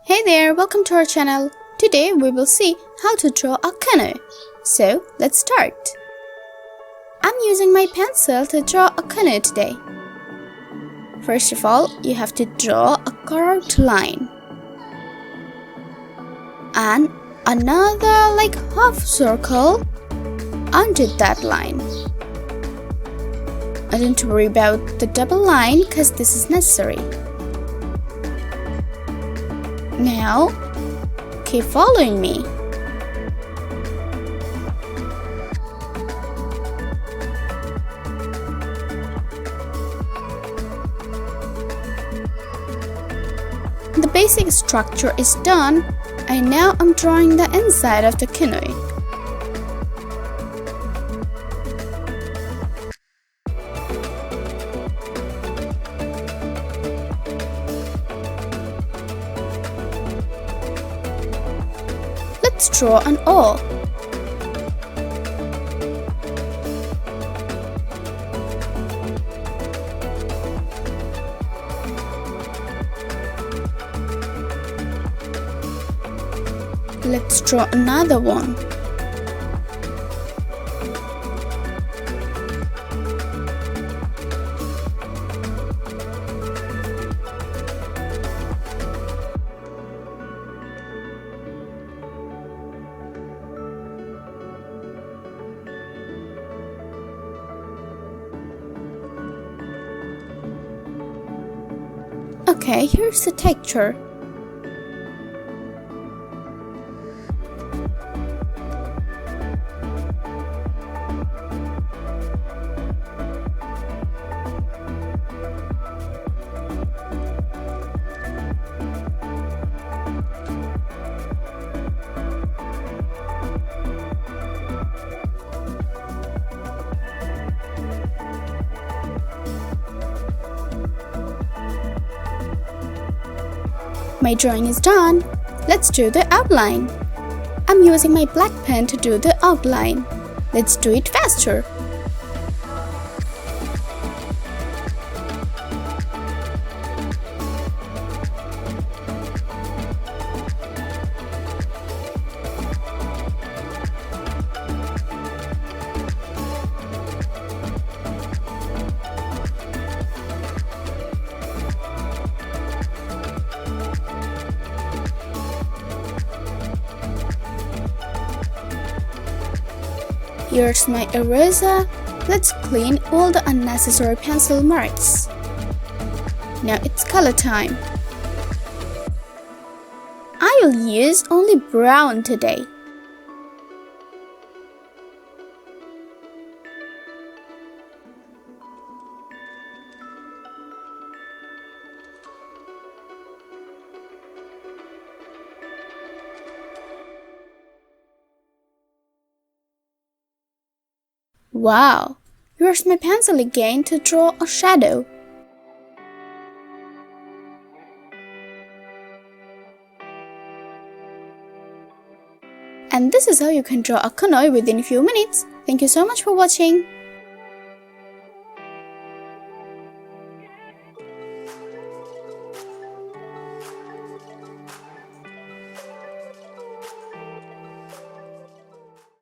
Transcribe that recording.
Hey there, welcome to our channel. Today we will see how to draw a canoe. So let's start. I'm using my pencil to draw a canoe today. First of all, you have to draw a curved line and another half circle under that line. And don't worry about the double line because this is necessary. Now, keep following me. The basic structure is done, and now I'm drawing the inside of the canoe. Let's draw an oar. Let's draw another one. Okay, here's the texture. My drawing is done. Let's do the outline. I'm using my black pen to do the outline. Let's do it faster. Here's my eraser. Let's clean all the unnecessary pencil marks. Now it's color time. I'll use only brown today. Wow! Here's my pencil again to draw a shadow. And this is how you can draw a canoe within a few minutes. Thank you so much for watching.